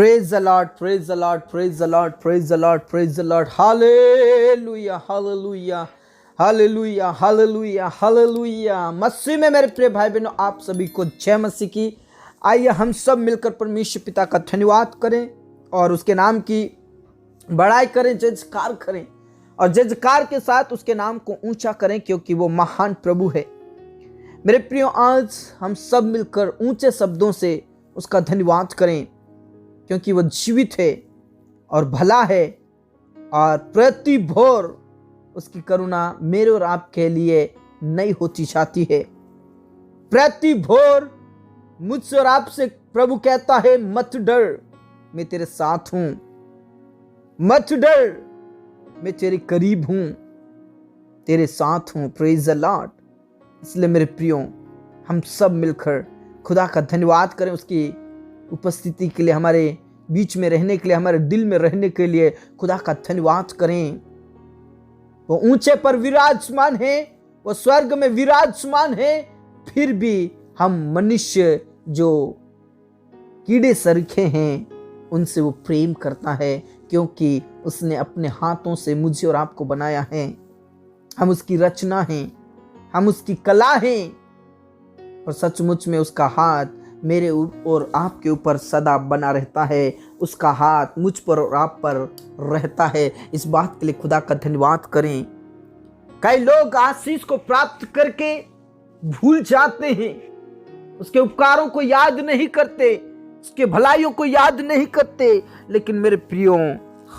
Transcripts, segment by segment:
Praise the Lord, praise the Lord, praise the Lord, praise the Lord, praise the Lord. Hallelujah, hallelujah, hallelujah, hallelujah, hallelujah. मसीह में मेरे प्रिय भाई बहनों, आप सभी को जय मसीह की। आइए हम सब मिलकर परमेश्वर पिता का धन्यवाद करें और उसके नाम की बड़ाई करें, जयकार करें और जयकार के साथ उसके नाम को ऊंचा करें, क्योंकि वो महान प्रभु है। मेरे प्रियो, आज हम सब मिलकर ऊंचे शब्दों से उसका धन्यवाद करें, क्योंकि वो जीवित है और भला है और प्रति भोर उसकी करुणा मेरे और आपके लिए नई होती जाती है। प्रति भोर मुझसे और आपसे प्रभु कहता है, मत डर, मैं तेरे साथ हूं, मत डर, मैं तेरे करीब हूं, तेरे साथ हूं। Praise the Lord. इसलिए मेरे प्रियो, हम सब मिलकर खुदा का धन्यवाद करें, उसकी उपस्थिति के लिए, हमारे बीच में रहने के लिए, हमारे दिल में रहने के लिए खुदा का धन्यवाद करें। वो ऊंचे पर विराजमान है, वो स्वर्ग में विराजमान है, फिर भी हम मनुष्य जो कीड़े सरीखे हैं उनसे वो प्रेम करता है, क्योंकि उसने अपने हाथों से मुझे और आपको बनाया है। हम उसकी रचना हैं, हम उसकी कला हैं और सचमुच में उसका हाथ मेरे और आपके ऊपर सदा बना रहता है। उसका हाथ मुझ पर और आप पर रहता है। इस बात के लिए खुदा का धन्यवाद करें। कई लोग आशीष को प्राप्त करके भूल जाते हैं, उसके उपकारों को याद नहीं करते, उसके भलाइयों को याद नहीं करते। लेकिन मेरे प्रियो,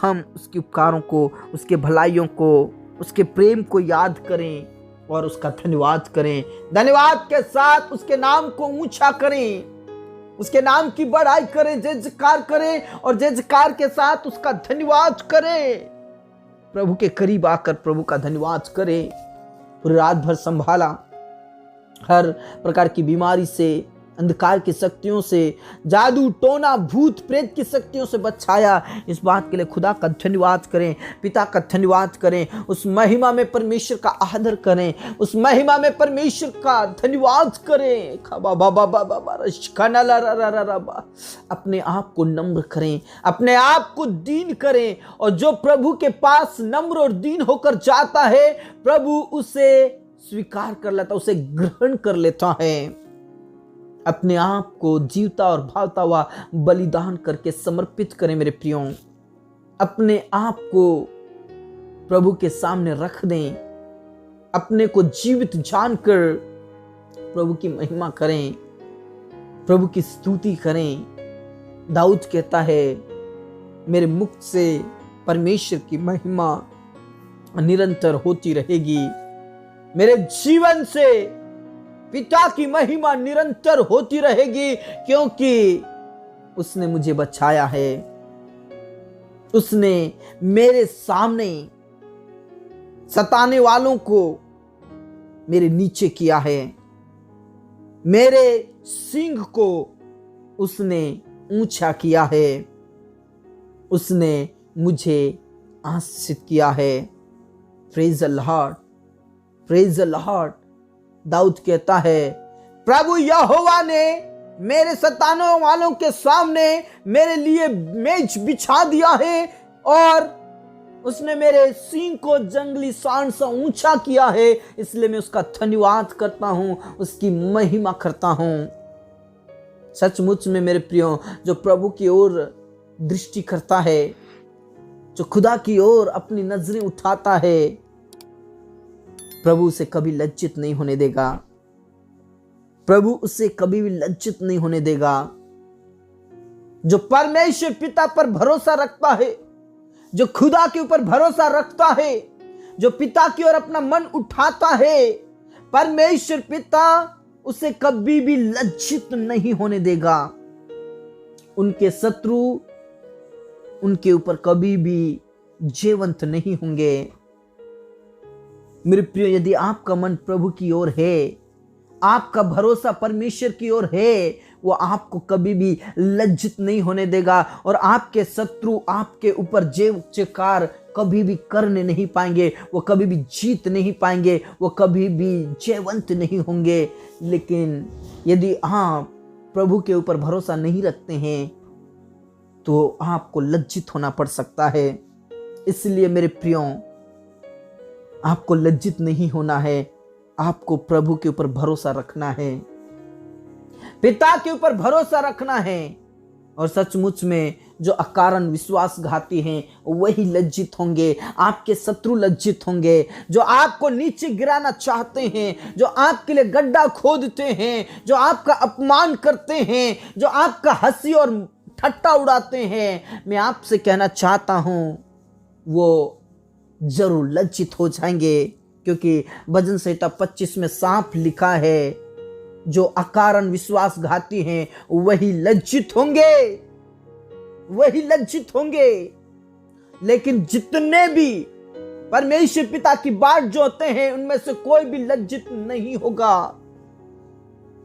हम उसके उपकारों को, उसके भलाइयों को, उसके प्रेम को याद करें और उसका धन्यवाद करें। धन्यवाद के साथ उसके नाम को ऊंचा करें, उसके नाम की बड़ाई करें, जयकार करें और जयकार के साथ उसका धन्यवाद करें। प्रभु के करीब आकर प्रभु का धन्यवाद करें। पूरी रात भर संभाला, हर प्रकार की बीमारी से, अंधकार की शक्तियों से, जादू टोना भूत प्रेत की शक्तियों से बचाया। इस बात के लिए खुदा का धन्यवाद करें, पिता का धन्यवाद करें, उस महिमा में परमेश्वर का आदर करें, उस महिमा में परमेश्वर का धन्यवाद करें। अपने आप को नम्र करें, अपने आप को दीन करें, और जो प्रभु के पास नम्र और दीन होकर जाता है, प्रभु उसे स्वीकार कर लेता, उसे ग्रहण कर लेता है। अपने आप को जीवता और भावता हुआ बलिदान करके समर्पित करें। मेरे प्रियो, अपने आप को प्रभु के सामने रख दें, अपने को जीवित जानकर प्रभु की महिमा करें, प्रभु की स्तुति करें। दाऊद कहता है, मेरे मुख से परमेश्वर की महिमा निरंतर होती रहेगी, मेरे जीवन से पिता की महिमा निरंतर होती रहेगी, क्योंकि उसने मुझे बचाया है, उसने मेरे सामने सताने वालों को मेरे नीचे किया है, मेरे सींग को उसने ऊंचा किया है, उसने मुझे आशीषित किया है। Praise the Lord, praise the Lord. दाऊद कहता है, प्रभु यहोवा ने मेरे सताने वालों के सामने मेरे लिए मेज बिछा दिया है, और उसने मेरे सींग को जंगली सांड से ऊंचा किया है। इसलिए मैं उसका धन्यवाद करता हूं, उसकी महिमा करता हूं। सचमुच में मेरे प्रियो, जो प्रभु की ओर दृष्टि करता है, जो खुदा की ओर अपनी नजरें उठाता है, प्रभु उसे कभी लज्जित नहीं होने देगा, प्रभु उसे कभी भी लज्जित नहीं होने देगा। जो परमेश्वर पिता पर भरोसा रखता है, जो खुदा के ऊपर भरोसा रखता है, जो पिता की ओर अपना मन उठाता है, परमेश्वर पिता उसे कभी भी लज्जित नहीं होने देगा। उनके शत्रु उनके ऊपर कभी भी जयवंत नहीं होंगे। मेरे प्रियो, यदि आपका मन प्रभु की ओर है, आपका भरोसा परमेश्वर की ओर है, वो आपको कभी भी लज्जित नहीं होने देगा, और आपके शत्रु आपके ऊपर जयकार कभी भी करने नहीं पाएंगे, वो कभी भी जीत नहीं पाएंगे, वो कभी भी जयवंत नहीं होंगे। लेकिन यदि आप प्रभु के ऊपर भरोसा नहीं रखते हैं, तो आपको लज्जित होना पड़ सकता है। इसलिए मेरे प्रियो, आपको लज्जित नहीं होना है, आपको प्रभु के ऊपर भरोसा रखना है, पिता के ऊपर भरोसा रखना है। और सचमुच में जो अकारण विश्वासघाती हैं वही लज्जित होंगे, आपके शत्रु लज्जित होंगे। जो आपको नीचे गिराना चाहते हैं, जो आपके लिए गड्ढा खोदते हैं, जो आपका अपमान करते हैं, जो आपका हंसी और ठट्टा उड़ाते हैं, मैं आपसे कहना चाहता हूं वो जरूर लज्जित हो जाएंगे। क्योंकि भजन संहिता 25 में साफ लिखा है, जो अकारण विश्वासघाती हैं वही लज्जित होंगे, वही लज्जित होंगे। लेकिन जितने भी परमेश्वर पिता की बाट जोते हैं उनमें से कोई भी लज्जित नहीं होगा।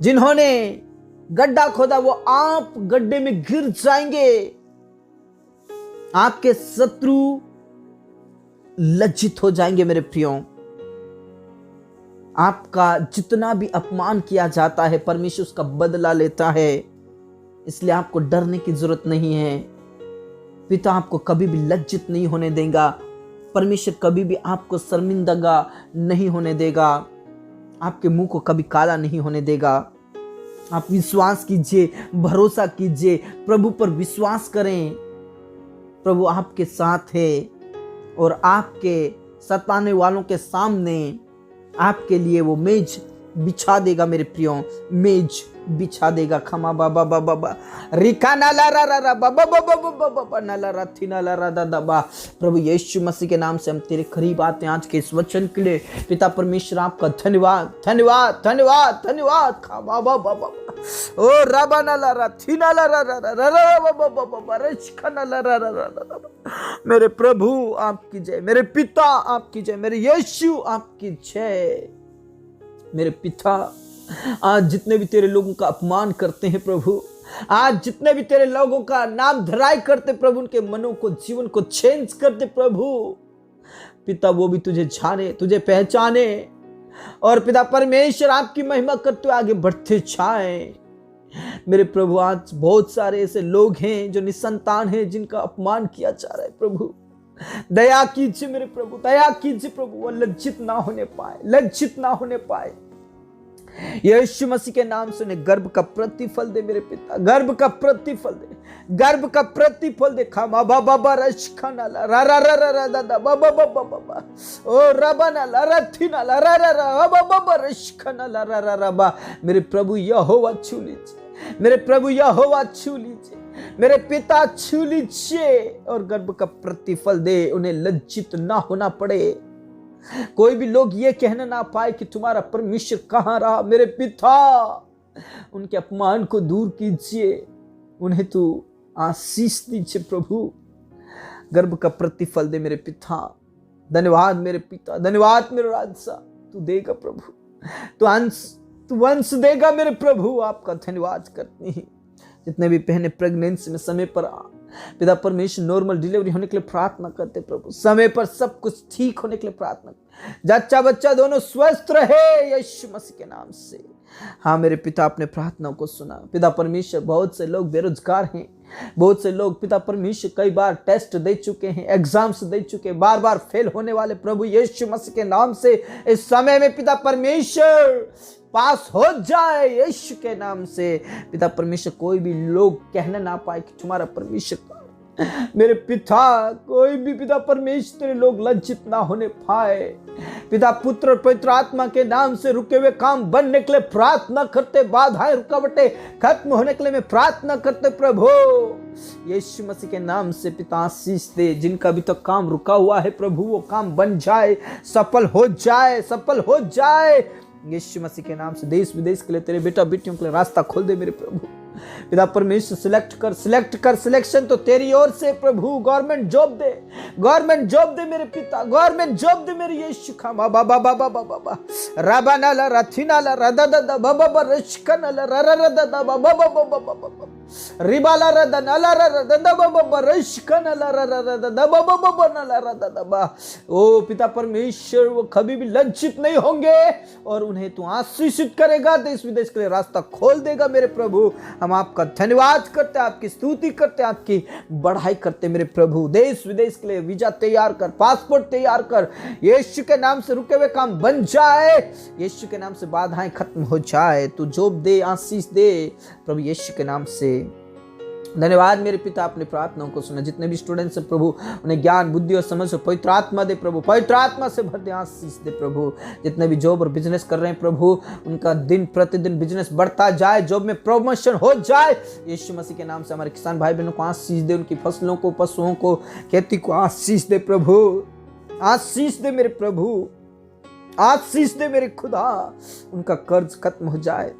जिन्होंने गड्ढा खोदा वो आप गड्ढे में गिर जाएंगे। आपके शत्रु लज्जित हो जाएंगे मेरे प्रियो। आपका जितना भी अपमान किया जाता है परमेश्वर उसका बदला लेता है। इसलिए आपको डरने की जरूरत नहीं है। पिता आपको कभी भी लज्जित नहीं होने देगा। परमेश्वर कभी भी आपको शर्मिंदा नहीं होने देगा। आपके मुंह को कभी काला नहीं होने देगा। आप विश्वास कीजिए, भरोसा कीजिए, प्रभु पर विश्वास करें। प्रभु आपके साथ है और आपके सताने वालों के सामने आपके लिए वो मेज बिछा देगा मेरे प्रियो, मेज बिछा देगा। खमा बाबा बाबा बा रिका नाला रा रा बाबा बाबा बाबा बाबा नाला रा थी नाला रा दा दा। प्रभु यीशु मसीह के नाम से हम तेरे करीब आते हैं आज के इस वचन के लिए। पिता परमेश्वर आपका धन्यवाद धन्यवाद धन्यवाद धन्यवाद। खमा बाबा बाबा ओ रबा नाला रा थी नाला रा रा रा रा बाबा बाबा रचका नाला रा रा रा। मेरे प्रभु आपकी जय, मेरे पिता आपकी जय, मेरे यीशु आपकी जय। मेरे पिता, आज जितने भी तेरे लोगों का अपमान करते हैं प्रभु, आज जितने भी तेरे लोगों का नाम धराई करते प्रभु, उनके मनों को, जीवन को चेंज करते प्रभु। पिता वो भी तुझे जाने, तुझे पहचाने और पिता परमेश्वर आपकी महिमा करते हुए आगे बढ़ते जाए। मेरे प्रभु, आज बहुत सारे ऐसे लोग हैं जो निसंतान हैं, जिनका अपमान किया जा रहा है प्रभु। दया कीजिए मेरे प्रभु, दया कीजिए प्रभु, वो लज्जित ना होने पाए, लज्जित ना होने पाए। यीशु मसीह के नाम से उन्हें गर्भ का प्रतिफल दे मेरे पिता, गर्भ का प्रतिफल दे, गर्भ का प्रतिफल दे। खामा बाबा बा रशखाना ला रा रा रा रा दादा बाबा बाबा बाबा ओ रबाना ला रथिना ला रा रा रा बाबा बा रशखाना ला रा रा रा बा। मेरे प्रभु यहोवा छू लीजिए, मेरे प्रभु यहोवा छू लीजिए, मेरे पिता छू लीजिए और गर्भ का प्रतिफल दे। उन्हें लज्जित ना होना पड़े, कोई भी लोग ये कहना ना पाए कि तुम्हारा परमेश्वर कहां रहा। मेरे पिता, उनके अपमान को दूर कीजिए, उन्हें तू आशीष दीजिए प्रभु। गर्भ का प्रतिफल दे मेरे पिता। धन्यवाद मेरे पिता, धन्यवाद मेरे राजा। तू देगा प्रभु, तू वंश देगा मेरे प्रभु। आपका धन्यवाद करते हैं। जितने भी बहनें प्रेगनेंसी में समय पर पिता परमेश्वर नॉर्मल डिलीवरी होने के लिए प्रार्थना करते प्रभु, समय पर सब कुछ ठीक होने के लिए प्रार्थना, जच्चा बच्चा दोनों स्वस्थ रहे यीशु मसीह के नाम से। हाँ मेरे पिता, अपने प्रार्थनाओं को सुना। पिता परमेश्वर, बहुत से लोग बेरोजगार हैं, बहुत से लोग पिता परमेश्वर कई बार टेस्ट दे चुके हैं, एग्जाम्स दे चुके, बार बार फेल होने वाले प्रभु यीशु मसीह के नाम से इस समय में पिता परमेश्वर पास हो जाए यीशु के नाम से। पिता परमेश्वर, कोई भी लोग कहना ना पाए कि तुम्हारा परमेश्वर, मेरे पिता, कोई भी पिता परमेश्वर तेरे लोग लज्जित ना होने पाए। पिता पुत्र और पवित्र आत्मा के नाम से रुके हुए काम बनने के लिए प्रार्थना करते, बाधाएं रुकावटें खत्म होने के लिए मैं प्रार्थना करते प्रभु यीशु मसीह के नाम से। पिता आशीष दे, जिनका भी तो काम रुका हुआ है प्रभु, वो काम बन जाए, सफल हो जाए, सफल हो जाए यीशु मसीह के नाम से। देश विदेश के लिए तेरे बेटा बेटियों के लिए रास्ता खोल दे मेरे प्रभु। पिता परमेश्वर, सिलेक्ट कर, सिलेक्शन तो तेरी ओर से प्रभु। गवर्नमेंट जॉब दे, गवर्नमेंट जॉब दे मेरे पिता, गवर्नमेंट जॉब दे मेरे यीशु का बाबा बाबा बाबा बाबा राबानाला रथिनाला रदादा बाबा रशकनाला रररदा बाबा बाबा बाबा रिबाला रदनाला रददा बाबा रशकनाला रररदा बाबा बाबा नाला रददा बा। ओ पिता परमेश्वर, वो कभी भी लज्जित नहीं होंगे और उन्हें तू आशीषित करेगा, देश विदेश के लिए रास्ता खोल देगा मेरे प्रभु। हम आपका धन्यवाद करते हैं, आपकी स्तुति करते हैं, आपकी बढ़ाई करते मेरे प्रभु। देश विदेश के लिए वीजा तैयार कर, पासपोर्ट तैयार कर, यीशु के नाम से रुके हुए काम बन जाए, यीशु के नाम से बाधाएं खत्म हो जाए, तू जॉब दे, आशीष दे प्रभु यीशु के नाम से। धन्यवाद मेरे पिता, अपने प्रार्थनाओं को सुना। जितने भी स्टूडेंट्स हैं प्रभु, उन्हें ज्ञान बुद्धि और समझ और पवित्र आत्मा दे प्रभु, पवित्र आत्मा से भर दे, आशीष दे प्रभु। जितने भी जॉब और बिजनेस कर रहे हैं प्रभु, उनका दिन प्रतिदिन बिजनेस बढ़ता जाए, जॉब में प्रमोशन हो जाए, यीशु मसीह के नाम से। हमारे किसान भाई बहनों को आशीष दे, उनकी फसलों को, पशुओं को, खेती को आशीष दे प्रभु, आशीष दे मेरे प्रभु, आशीष दे मेरे खुदा। उनका कर्ज खत्म हो जाए,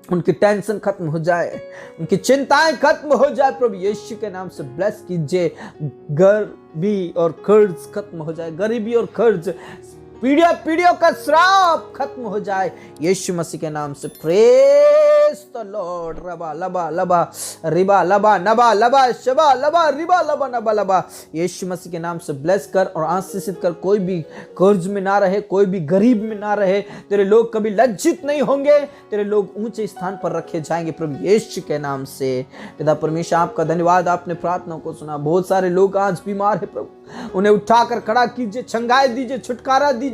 उनकी टेंशन खत्म हो जाए, उनकी चिंताएं खत्म हो जाए प्रभु यीशु के नाम से। ब्लेस कीजिए, गरीबी और कर्ज खत्म हो जाए, गरीबी और कर्ज, पीढ़ियों पीढ़ियों का श्राप खत्म हो जाए यीशु मसीह के नाम से। Praise the Lord. रबा लबा लबा रिबा लबा नबा लबा शबा लबा रिबा लबा नबा लबा। यीशु मसीह के नाम से ब्लेस कर और आशीषित कर। कोई भी कर्ज में ना रहे, कोई भी गरीब में ना रहे। तेरे लोग कभी लज्जित नहीं होंगे, तेरे लोग ऊंचे स्थान पर रखे जाएंगे प्रभु यीशु के नाम से। पिता परमेश्वर, आपका धन्यवाद, आपने प्रार्थना को सुना। बहुत सारे लोग आज बीमार है प्रभु, उन्हें उठाकर खड़ा कीजिए, छंगाए दीजिए, छुटकारा दीजिए,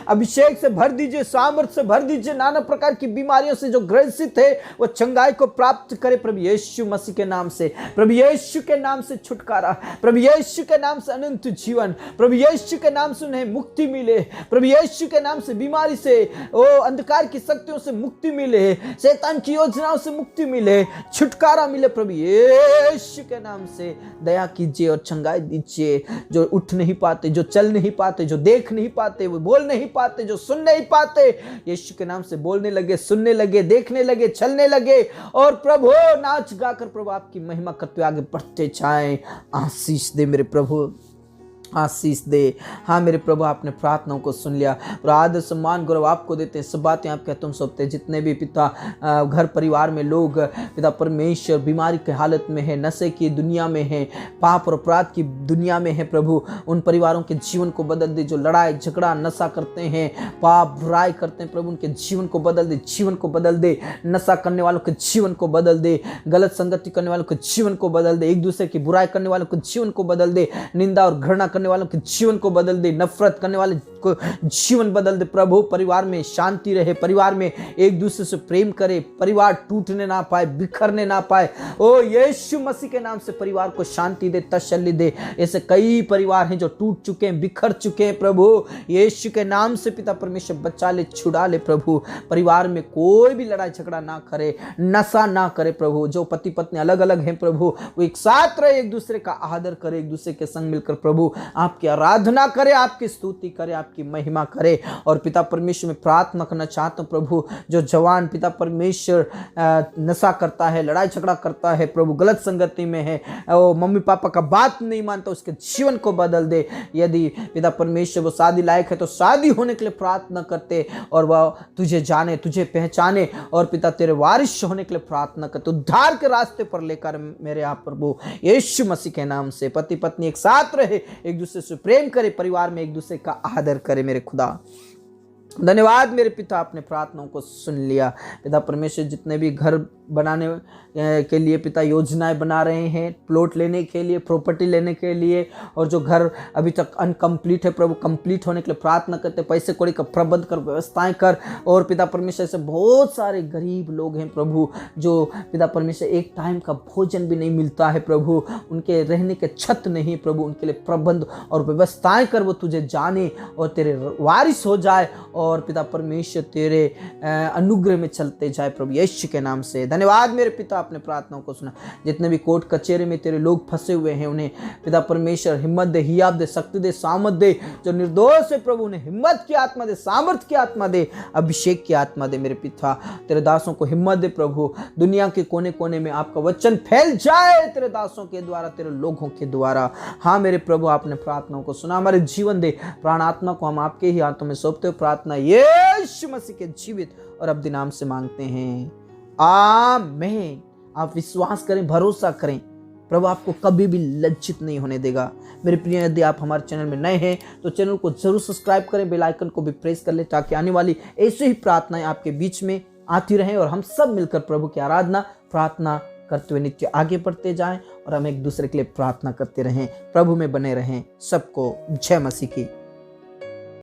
अभिषेक से भर दीजिए, सामर्थ से भर दीजिए। नाना प्रकार की बीमारियों से जो ग्रसित है वो चंगाई को प्राप्त करे प्रभु यीशु मसीह के नाम से। प्रभु यीशु के नाम से छुटकारा, प्रभु यीशु के नाम से अनंत जीवन, प्रभु यीशु के नाम से उन्हें मुक्ति मिले, प्रभु यीशु के नाम से बीमारी से, ओ अंधकार की शक्तियों से मुक्ति मिले, शैतान की योजनाओं से मुक्ति मिले, छुटकारा मिले प्रभु यीशु के नाम से। दया कीजिए और चंगाई दीजिए। जो उठ नहीं पाते, जो चल नहीं पाते, जो देख नहीं पाते, वो बोल नहीं पाते, जो सुन नहीं पाते, यीशु के नाम से बोलने लगे, सुनने लगे, देखने लगे, चलने लगे और प्रभु नाच गाकर प्रभु आपकी महिमा करते हुए आगे बढ़ते जाएं। आशीष दे मेरे प्रभु, आशीष दे। हाँ मेरे प्रभु, आपने प्रार्थनाओं को सुन लिया और आदर सम्मान गौरव आपको देते हैं। सब बातें आपके तुम सौंपते हैं। जितने भी पिता घर परिवार में लोग पिता परमेश्वर बीमारी की हालत में है, नशे की दुनिया में है, पाप और अपराध की दुनिया में है प्रभु, उन परिवारों के जीवन को बदल दे। जो लड़ाई झगड़ा नशा करते हैं, पाप बुराई करते हैं प्रभु, उनके जीवन को बदल दे, जीवन को बदल दे। नशा करने वालों के जीवन को बदल दे, गलत संगति करने वालों के जीवन को बदल दे, एक दूसरे की बुराई करने वालों के जीवन को बदल दे, निंदा और घृणा करने वालों के जीवन को बदल दे, नफरत करने वाले को जीवन बदल दे प्रभु। परिवार में शांति रहे, परिवार में एक दूसरे से प्रेम करे, परिवार टूटने ना पाए, बिखरने ना पाए। ओ यीशु मसीह के नाम से परिवार को शांति दे, तसल्ली दे। ऐसे कई परिवार हैं जो टूट चुके हैं, बिखर चुके हैं प्रभु, यीशु के नाम से पिता परमेश्वर बचा ले, छुड़ा ले प्रभु। परिवार में कोई भी लड़ाई झगड़ा ना करे, नशा ना करे प्रभु। जो पति पत्नी अलग अलग हैं प्रभु, वो एक साथ रहे, एक दूसरे का आदर करे, एक दूसरे के संग मिलकर प्रभु आपकी आराधना करे, आपकी स्तुति करे, आपकी महिमा करे। और पिता परमेश्वर में प्रार्थना करना चाहता हूं प्रभु, जो जवान पिता परमेश्वर नशा करता है, लड़ाई झगड़ा करता है प्रभु, गलत संगति में है, वो मम्मी पापा का बात नहीं मानता, उसके जीवन को बदल दे। यदि पिता परमेश्वर वो शादी लायक है तो शादी होने के लिए प्रार्थना करते और वह तुझे जाने, तुझे पहचाने और पिता तेरे वारिस होने के लिए प्रार्थना करते, उद्धार के रास्ते पर लेकर मेरे आप प्रभु यीशु मसीह के नाम से। पति पत्नी एक साथ रहे, एक दूसरे से प्रेम करे, परिवार में एक दूसरे का आदर करे मेरे खुदा। धन्यवाद मेरे पिता, आपने प्रार्थनाओं को सुन लिया। पिता परमेश्वर, जितने भी घर बनाने के लिए पिता योजनाएं बना रहे हैं, प्लॉट लेने के लिए, प्रॉपर्टी लेने के लिए, और जो घर अभी तक अनकम्प्लीट है प्रभु कंप्लीट होने के लिए प्रार्थना करते, पैसे कौड़ी का प्रबंध कर, व्यवस्थाएं कर। और पिता परमेश्वर से बहुत सारे गरीब लोग हैं प्रभु, जो पिता परमेश्वर एक टाइम का भोजन भी नहीं मिलता है प्रभु, उनके रहने के छत नहीं प्रभु, उनके लिए प्रबंध और व्यवस्थाएं कर, वो तुझे जाने और तेरे वारिस हो जाए और पिता परमेश्वर तेरे अनुग्रह में चलते जाए प्रभु यीशु के नाम से। धन्यवाद मेरे पिता, अपने प्रार्थनाओं को सुना। जितने भी कोर्ट कचहरी में तेरे लोग फंसे हुए हैं उन्हें पिता परमेश्वर हिम्मत दे, हियाब दे, शक्ति दे, सामर्थ दे। जो निर्दोष है प्रभु उन्हें हिम्मत की आत्मा दे, सामर्थ की आत्मा दे, अभिषेक की आत्मा दे मेरे पिता। तेरे दासों को हिम्मत दे प्रभु, दुनिया के कोने कोने में आपका वचन फैल जाए तेरे दासों के द्वारा, तेरे लोगों के द्वारा। हाँ मेरे प्रभु, आपने प्रार्थनाओं को सुना, हमारे जीवन दे। प्राण आत्मा को हम आपके ही हाथों में सौंपते हो। प्रार्थना यीशु मसीह के जीवित और अब्दी नाम से मांगते हैं, आमीन। आप विश्वास करें, भरोसा करें, प्रभु आपको कभी भी लज्जित नहीं होने देगा। मेरे प्रिय, यदि आप हमारे चैनल में नए हैं तो चैनल को जरूर सब्सक्राइब करें, बेल आइकन को भी प्रेस कर लें, ताकि आने वाली ऐसी ही प्रार्थनाएं आपके बीच में आती रहें और हम सब मिलकर प्रभु की आराधना प्रार्थना करते हुए नित्य आगे बढ़ते जाएं और हम एक दूसरे के लिए प्रार्थना करते रहें। प्रभु में बने रहें। सबको जय मसीह की।